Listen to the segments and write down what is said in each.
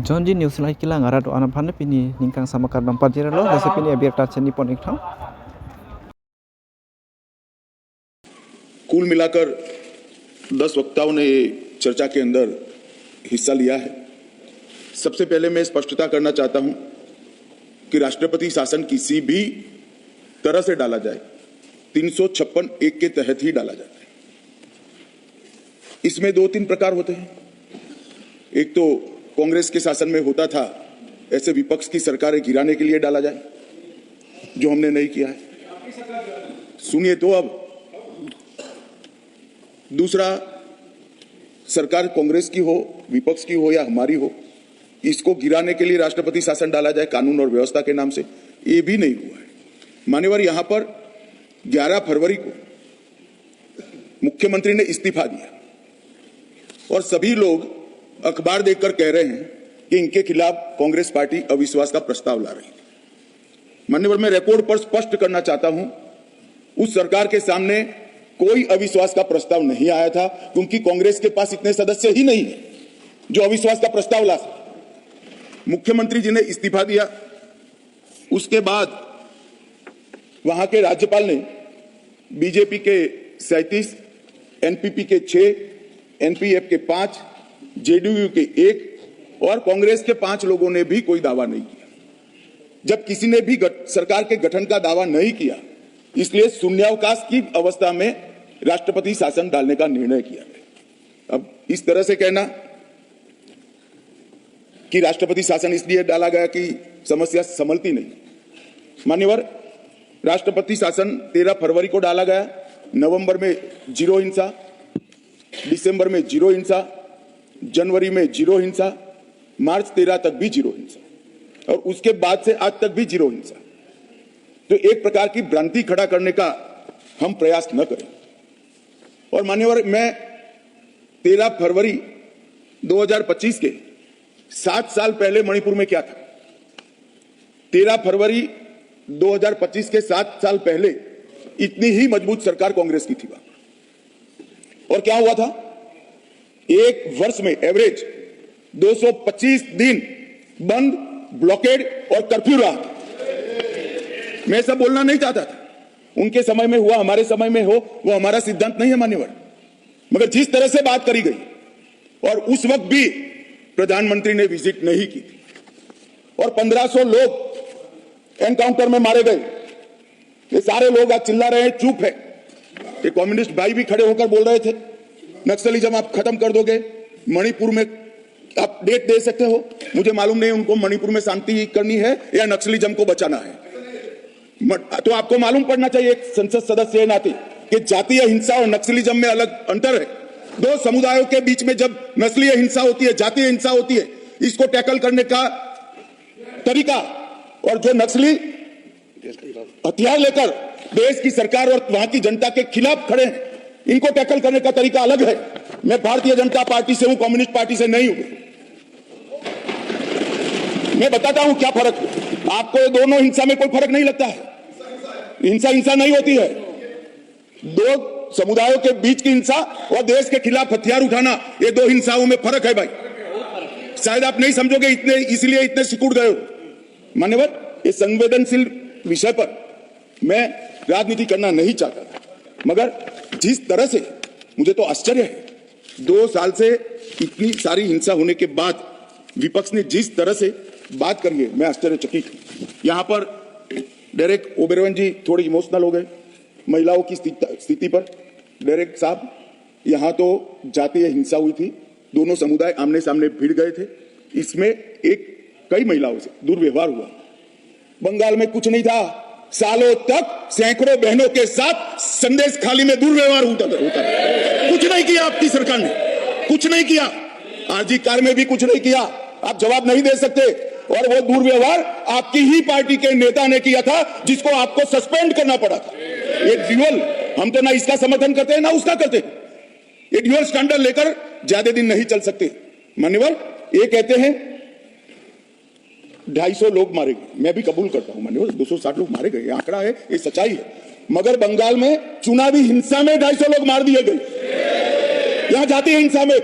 Jonji news like kilang arado anapane pini ningkang sama kardam pajero jase pini abierta cheni pon एक ठाव कुल मिलाकर 10 वक्ताओं ने ये चर्चा के अंदर हिस्सा लिया है। सबसे पहले मैं स्पष्टता करना चाहता हूं कि राष्ट्रपति शासन किसी भी तरह से डाला जाए 356(1) के तहत ही डाला जाता है। इसमें 2-3 प्रकार होते हैं। एक तो कांग्रेस के शासन में होता था, ऐसे विपक्ष की सरकारें गिराने के लिए डाला जाए, जो हमने नहीं किया है। सुनिए तो अब दूसरा, सरकार कांग्रेस की हो, विपक्ष की हो या हमारी हो, इसको गिराने के लिए राष्ट्रपति शासन डाला जाए कानून और व्यवस्था के नाम से, ये भी नहीं हुआ है। मान्यवर, यहां पर 11 फरवरी को मुख्यमंत्री ने इस्तीफा दिया और सभी लोग अखबार देखकर कह रहे हैं कि इनके खिलाफ कांग्रेस पार्टी अविश्वास का प्रस्ताव ला रही है। मान्यवर, मैं रिकॉर्ड पर स्पष्ट करना चाहता हूं, उस सरकार के सामने कोई अविश्वास का प्रस्ताव नहीं आया था, क्योंकि कांग्रेस के पास इतने सदस्य ही नहीं है जो अविश्वास का प्रस्ताव ला सके। मुख्यमंत्री जी ने इस्तीफा दिया, उसके बाद वहां के राज्यपाल ने बीजेपी के 37, एनपीपी के 6, एनपीएफ के 5, जेडीयू के 1 और कांग्रेस के 5 लोगों ने भी कोई दावा नहीं किया। जब किसी ने भी सरकार के गठन का दावा नहीं किया, इसलिए शून्यावकाश की अवस्था में राष्ट्रपति शासन डालने का निर्णय किया गया। अब इस तरह से कहना कि राष्ट्रपति शासन इसलिए डाला गया कि समस्या संभलती नहीं। मान्यवर, राष्ट्रपति शासन 13 फरवरी को डाला गया। नवंबर में 0 हिंसा, दिसंबर में 0 हिंसा, जनवरी में 0 हिंसा, मार्च 13 तक भी 0 हिंसा और उसके बाद से आज तक भी 0 हिंसा। तो एक प्रकार की भ्रांति खड़ा करने का हम प्रयास न करें। और मान्यवर, मैं 13 फरवरी 2025 के 7 साल पहले मणिपुर में क्या था, 13 फरवरी 2025 के 7 साल पहले इतनी ही मजबूत सरकार कांग्रेस की थी और क्या हुआ था, एक वर्ष में एवरेज 225 दिन बंद, ब्लॉकेड और कर्फ्यू रहा। मैं सब बोलना नहीं चाहता था, उनके समय में हुआ, हमारे समय में हो, वो हमारा सिद्धांत नहीं है मान्यवर। मगर जिस तरह से बात करी गई और उस वक्त भी प्रधानमंत्री ने विजिट नहीं की थी और 1500 लोग एनकाउंटर में मारे गए। ये सारे लोग आज चिल्ला रहे हैं, चुप है। ये कम्युनिस्ट भाई भी खड़े होकर बोल रहे थे नक्सलिज्म आप खत्म कर दोगे, मणिपुर में आप डेट दे सकते हो। मुझे मालूम नहीं उनको मणिपुर में शांति करनी है या नक्सलिज्म को बचाना है। तो आपको मालूम पड़ना चाहिए एक संसद सदस्य के नाते कि जातीय हिंसा और नक्सलिज्म में अलग अंतर है। दो समुदायों के बीच में जब नस्लीय हिंसा होती है, जातीय हिंसा होती है, इसको टैकल करने का तरीका, और जो नक्सली हथियार लेकर देश की सरकार और वहां की जनता के खिलाफ खड़े हैं, इनको टैकल करने का तरीका अलग है। मैं भारतीय जनता पार्टी से हूं, कम्युनिस्ट पार्टी से नहीं हूं। मैं बताता हूं क्या फर्क है आपको। दोनों हिंसा में कोई फर्क नहीं लगता है। हिंसा नहीं होती है। दो समुदायों के बीच की हिंसा और देश के खिलाफ हथियार उठाना, ये 2 हिंसाओं में फर्क है भाई। शायद आप नहीं समझोगे, इसलिए इतने सिकुड़ गए हो। मान्यवर, ये संवेदनशील विषय पर मैं राजनीति करना नहीं चाहता था, मगर जिस तरह से मुझे तो आश्चर्य है, 2 साल से इतनी सारी हिंसा होने के बाद विपक्ष ने जिस तरह से बात करी है, मैं आश्चर्यचकित हूं। यहां पर डेरेक ओबेरॉय जी थोड़े इमोशनल हो गए महिलाओं की स्थिति पर। डेरेक साहब, यहां तो जातीय हिंसा हुई थी, दोनों समुदाय आमने सामने भिड़ गए थे, इसमें कई महिलाओं से दुर्व्यवहार हुआ। बंगाल में कुछ नहीं था, सालों तक सैकड़ों बहनों के साथ संदेश खाली में दुर्व्यवहार होता था। कुछ नहीं किया आपकी सरकार ने, कुछ नहीं किया। आरजी कार में भी कुछ नहीं किया। आप जवाब नहीं दे सकते। और वो दुर्व्यवहार आपकी ही पार्टी के नेता ने किया था, जिसको आपको सस्पेंड करना पड़ा था। ये ड्यूअल, हम तो ना इसका समर्थन करते हैं ना उसका करते हैं। ये ड्यूअल स्टैंडर्ड लेकर ज्यादा दिन नहीं चल सकते। मान्यवर, ये कहते हैं 250 लोग मारे गए, मैं भी कबूल करता हूं मान्यवर, 260 लोग मारे गए, ये आंकड़ा है, ये सच्चाई है। मगर बंगाल में चुनावी हिंसा में 250 लोग मार दिए गए। यहां जातीय हिंसा में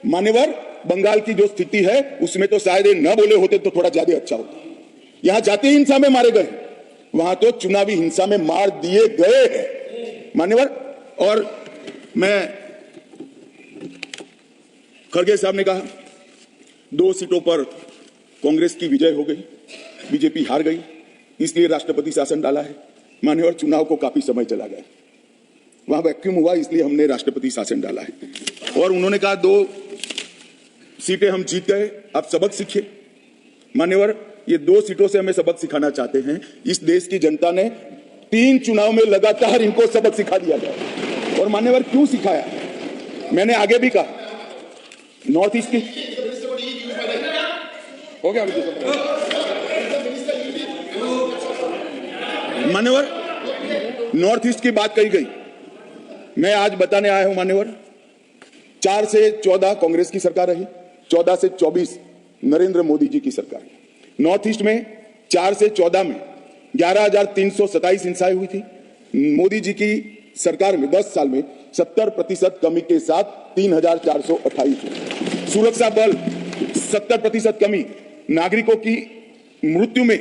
मान्यवर बंगाल की जो स्थिति है उसमें तो शायद ये न बोले होते तो थोड़ा ज्यादा अच्छा होता। यहां जातीय हिंसा में मारे गए, वहां तो चुनावी हिंसा में मार दिए गए हैं मान्यवर। और मैं खड़गे साहब ने कहा 2 सीटों पर कांग्रेस की विजय हो गई, बीजेपी हार गई, इसलिए राष्ट्रपति शासन डाला है मान्यवर। चुनाव को काफी समय चला गया, वहां वैक्यूम हुआ, इसलिए हमने राष्ट्रपति शासन डाला है। और उन्होंने कहा 2 सीटें हम जीत गए, आप सबक सीखिए मान्यवर। ये 2 सीटों से हमें सबक सिखाना चाहते हैं। इस देश की जनता ने 3 चुनाव में लगातार इनको सबक सिखा दिया गया। और मान्यवर क्यों सिखाया, मैंने आगे भी कहा, नॉर्थ ईस्ट की हो गया मान्यवर, नॉर्थ ईस्ट की बात कही गई, मैं आज बताने आया हूं मान्यवर। 4 से 14 कांग्रेस की सरकार रही, 14 से 24 नरेंद्र मोदी जी की सरकार रही। नॉर्थ ईस्ट में 4 से 14 में 11,327 हिंसाएं हुई थी। मोदी जी की सरकार में 10 साल में 70% कमी के साथ 3,428 हुई। सुरक्षा बल 70% कमी, नागरिकों की मृत्यु में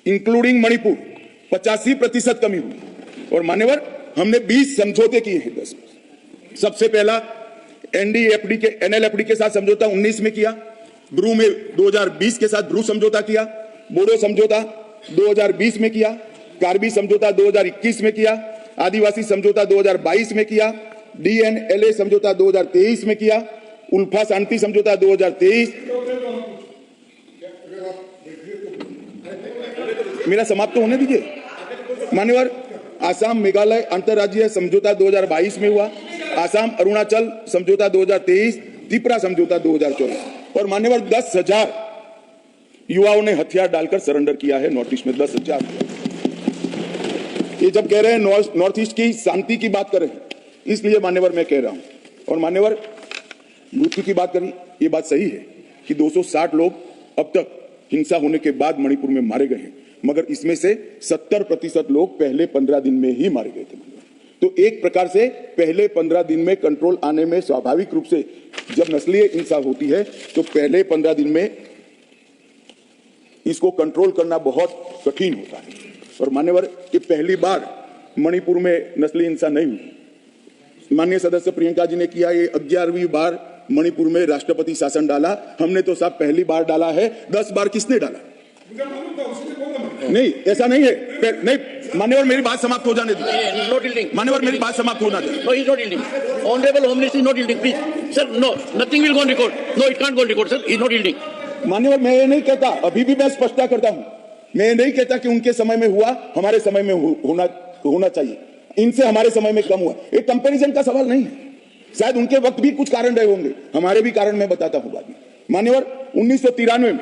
इंक्लूडिंग मणिपुर 85% कमी हुई। और मान्यवर हमने 20 समझौते किए हैं 10 में। सबसे पहला एनएलएफडी के साथ समझौता 19 में किया, ब्रू में 2020 के साथ ब्रू समझौता किया, बोडो समझौता 2020 में किया, कार्बी समझौता 2021 में किया, आदिवासी समझौता 2022 में किया, डीएनएलए समझौता 2023 में किया, उल्फा शांति समझौता 2023। मेरा समाप्त तो होने दीजिए मान्यवर। आसाम मेघालय अंतर्राज्यीय समझौता 2022 में हुआ, आसाम अरुणाचल समझौता 2023, त्रिपुरा समझौता 2024। और मान्यवर 10,000 युवाओं ने हथियार डालकर सरेंडर किया है नॉर्थ ईस्ट में, 10,000। ये जब कह रहे हैं नॉर्थ ईस्ट की शांति की बात कर रहे हैं, इसलिए मान्यवर मैं कह रहा हूं। और मान्यवर मृत्यु की बात करी, ये बात सही है कि 260 लोग अब तक हिंसा होने के बाद मणिपुर में मारे गए हैं, मगर इसमें से 70% लोग पहले 15 दिन में ही मारे गए थे। तो एक प्रकार से पहले 15 दिन में कंट्रोल आने में स्वाभाविक रूप से जब नस्लीय हिंसा होती है तो पहले 15 दिन में इसको कंट्रोल करना बहुत कठिन होता है। और मान्यवर कि पहली बार मणिपुर में नस्लीय हिंसा नहीं हुई। माननीय सदस्य प्रियंका जी ने किया, ये 11वीं बार मणिपुर में राष्ट्रपति शासन डाला। हमने तो साहब पहली बार डाला है, 10 बार किसने डाला? नहीं, ऐसा नहीं है। नहीं मान्यवर, मेरी बात समाप्त हो जाने दीजिए। मान्यवर, मेरी बात समाप्त होना चाहिए। No, he's not yielding. Honorable Home Minister is not yielding. Please, sir, no, nothing will go on record. No, it can't go on record, sir. He's not yielding. मान्यवर, मैं ये नहीं कहता, अभी भी मैं स्पष्टता करता हूं, मैं नहीं कहता कि उनके समय में हुआ, हमारे समय में होना चाहिए। इनसे हमारे समय में कम हुआ, एक कंपैरिजन का सवाल नहीं है। शायद उनके वक्त भी कुछ कारण रहे होंगे, हमारे भी कारण मैं बताता हूं बाद में। मान्यवर, 1993 में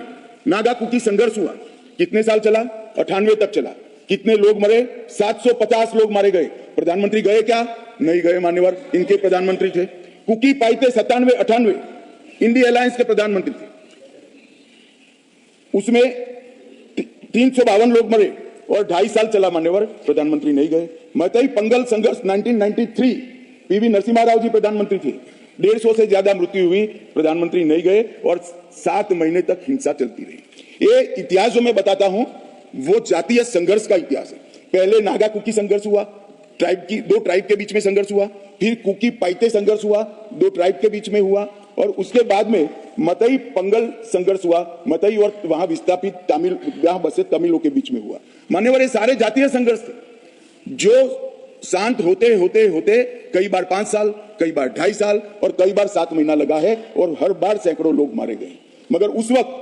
नागा कुकी संघर्ष हुआ, कितने साल चला? 98 तक चला। कितने लोग मरे? 750 लोग मारे गए। प्रधानमंत्री गए क्या? नहीं गए मान्यवर, इनके प्रधानमंत्री थे। कुकी पाइते 97-98 इंडिया अलायंस के प्रधानमंत्री थे, उसमें 352 लोग मरे और 2.5 साल चला मान्यवर, प्रधानमंत्री नहीं गए। मैतई पंगल संघर्ष 1993 पीवी नरसिम्हा राव जी प्रधानमंत्री थे, 150 से ज्यादा मृत्यु हुई, प्रधानमंत्री नहीं गए और 7 महीने तक हिंसा चलती रही। ये इतिहास जो मैं बताता हूं वो जातीय संघर्ष का इतिहास है। पहले नागा कुकी संघर्ष हुआ, दो ट्राइब के बीच में संघर्ष हुआ, फिर कुकी पाइते संघर्ष हुआ, 2 ट्राइब के बीच में हुआ, और उसके बाद में मतई पंगल संघर्ष हुआ, मतई और वहां विस्थापित तमिल, वहां बसे तमिलों के बीच में हुआ। मान्यवर, ये सारे जातीय संघर्ष थे जो शांत होते होते होते कई बार 5 साल, कई बार 2.5 साल और कई बार 7 महीना लगा है, और हर बार सैकड़ों लोग मारे गए। मगर उस वक्त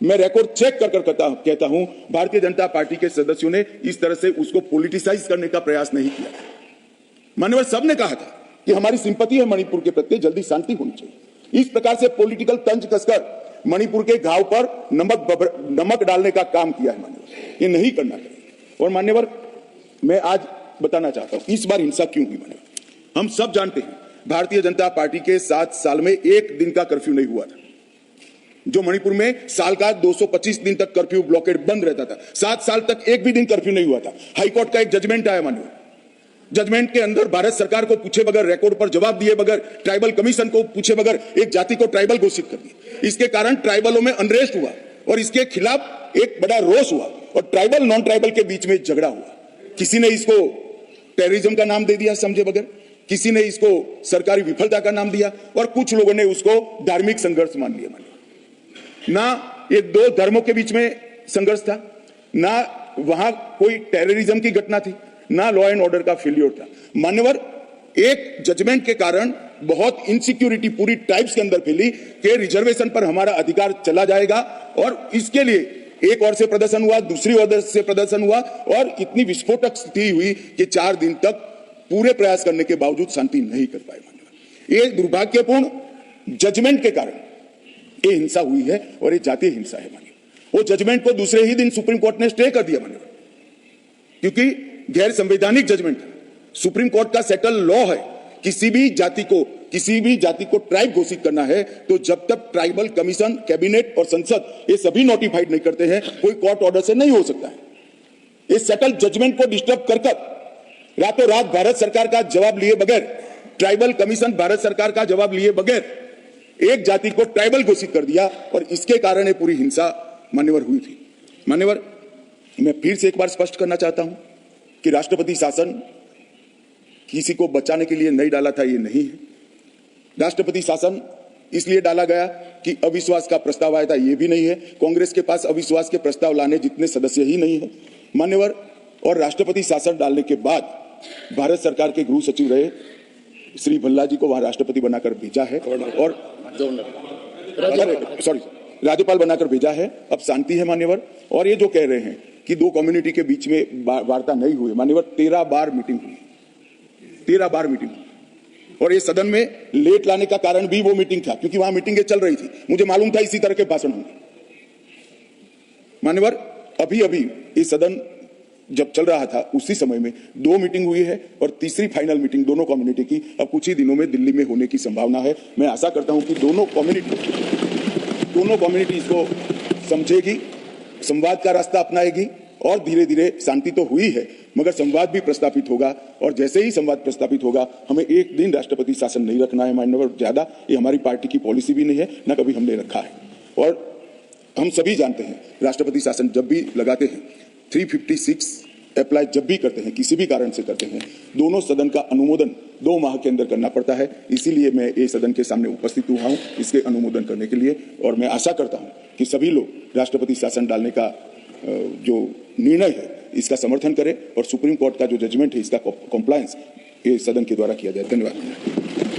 मैं रिकॉर्ड चेक कर कहता हूं, भारतीय जनता पार्टी के सदस्यों ने इस तरह से उसको पॉलिटिसाइज करने का प्रयास नहीं किया। मान्यवर, सबने कहा था कि हमारी सिंपैथी है मणिपुर के प्रति, जल्दी शांति होनी चाहिए। इस प्रकार से पॉलिटिकल तंज कसकर मणिपुर के घाव पर नमक डालने का काम किया है मान्यवर, ये नहीं करना चाहिए। और मान्यवर, मैं आज बताना चाहता हूं इस बार हिंसा क्यों हुई। मान्यवर, हम सब जानते हैं भारतीय जनता पार्टी के 7 साल में 1 दिन का कर्फ्यू नहीं हुआ था। जो मणिपुर में साल का 225 दिन तक कर्फ्यू ब्लॉकेड बंद रहता था, 7 साल तक एक भी दिन कर्फ्यू नहीं हुआ था। हाईकोर्ट का एक जजमेंट आया मान्यवर, जजमेंट के अंदर भारत सरकार को पूछे बगैर, रिकॉर्ड पर जवाब दिए बगैर, ट्राइबल कमीशन को पूछे बगैर एक जाति को ट्राइबल घोषित कर दिया। इसके कारण ट्राइबलों में अनरेस्ट हुआ और इसके खिलाफ एक बड़ा रोष हुआ और ट्राइबल नॉन ट्राइबल के बीच में झगड़ा हुआ। किसी ने इसको टेररिज्म का नाम दे दिया समझे बगैर, किसी ने इसको सरकारी विफलता का नाम दिया और कुछ लोगों ने उसको धार्मिक संघर्ष मान लिया। ना ये दो धर्मों के बीच में संघर्ष था, ना वहां कोई टेररिज्म की घटना थी, ना लॉ एंड ऑर्डर का फेल्योर था। मान्यवर, एक जजमेंट के कारण बहुत इनसिक्योरिटी पूरी ट्राइब्स के अंदर फैली कि रिजर्वेशन पर हमारा अधिकार चला जाएगा और इसके लिए एक ओर से प्रदर्शन हुआ, दूसरी ओर से प्रदर्शन हुआ और इतनी विस्फोटक स्थिति हुई कि 4 दिन तक पूरे प्रयास करने के बावजूद शांति नहीं कर पाए। मान्यवर, ये दुर्भाग्यपूर्ण जजमेंट के कारण ये हिंसा हुई है और ये जातीय हिंसा है। मान्यवर, वो जजमेंट को दूसरे ही दिन सुप्रीम कोर्ट ने स्टे कर दिया। मान्यवर, क्योंकि गैर संवैधानिक जजमेंट है। सुप्रीम कोर्ट का सेटल लॉ है, किसी भी जाति को ट्राइब घोषित करना है तो जब तक ट्राइबल कमीशन, कैबिनेट और संसद ये सभी नोटिफाइड नहीं करते हैं, कोई कोर्ट ऑर्डर से नहीं हो सकता है। इस सेटल जजमेंट को डिस्टर्ब कर रातों रात भारत सरकार का जवाब लिए बगैर, ट्राइबल कमीशन भारत सरकार का जवाब लिए बगैर एक जाति को ट्राइबल घोषित कर दिया और इसके कारण ये पूरी हिंसा मान्यवर हुई थी। मान्यवर, मैं फिर से एक बार स्पष्ट करना चाहता हूं कि राष्ट्रपति शासन किसी को बचाने के लिए नहीं डाला था, ये नहीं है। राष्ट्रपति शासन इसलिए डाला गया कि अविश्वास का प्रस्ताव आया था, ये भी नहीं है। कांग्रेस के पास अविश्वास के प्रस्ताव लाने जितने सदस्य ही नहीं है। मान्यवर, और राष्ट्रपति शासन डालने के बाद भारत सरकार के गृह सचिव रहे श्री भल्ला जी को वहां राष्ट्रपति बनाकर भेजा है और राज्यपाल बनाकर भेजा है। अब शांति है मान्यवर। और ये जो कह रहे हैं कि दो कम्युनिटी के बीच में वार्ता नहीं हुई, मान्यवर 13 बार मीटिंग हुई, 13 बार मीटिंग हुई। और ये सदन में लेट लाने का कारण भी वो मीटिंग था, क्योंकि वहां मीटिंगें चल रही थी। मुझे मालूम था इसी तरह के भाषण होंगे। मान्यवर, अभी ये सदन जब चल रहा था उसी समय में 2 मीटिंग हुई है और तीसरी फाइनल मीटिंग दोनों कम्युनिटी की अब कुछ ही दिनों में दिल्ली में होने की संभावना है। मैं आशा करता हूं कि दोनों कम्युनिटी इसको समझेगी, संवाद का रास्ता अपनाएगी और धीरे धीरे शांति तो हुई है मगर संवाद भी प्रस्तापित होगा। और जैसे ही संवाद प्रस्तापित होगा, हमें एक दिन राष्ट्रपति शासन नहीं रखना है मान्यवर, ज्यादा। ये हमारी पार्टी की पॉलिसी भी नहीं है, ना कभी हमने रखा है। और हम सभी जानते हैं राष्ट्रपति शासन जब भी लगाते हैं, 356 अप्लाई जब भी करते हैं, किसी भी कारण से करते हैं, दोनों सदन का अनुमोदन 2 माह के अंदर करना पड़ता है। इसीलिए मैं ये सदन के सामने उपस्थित हुआ हूं इसके अनुमोदन करने के लिए। और मैं आशा करता हूं कि सभी लोग राष्ट्रपति शासन डालने का जो निर्णय है इसका समर्थन करें और सुप्रीम कोर्ट का जो जजमेंट है इसका कॉम्प्लायंस ये सदन के द्वारा किया जाए। धन्यवाद।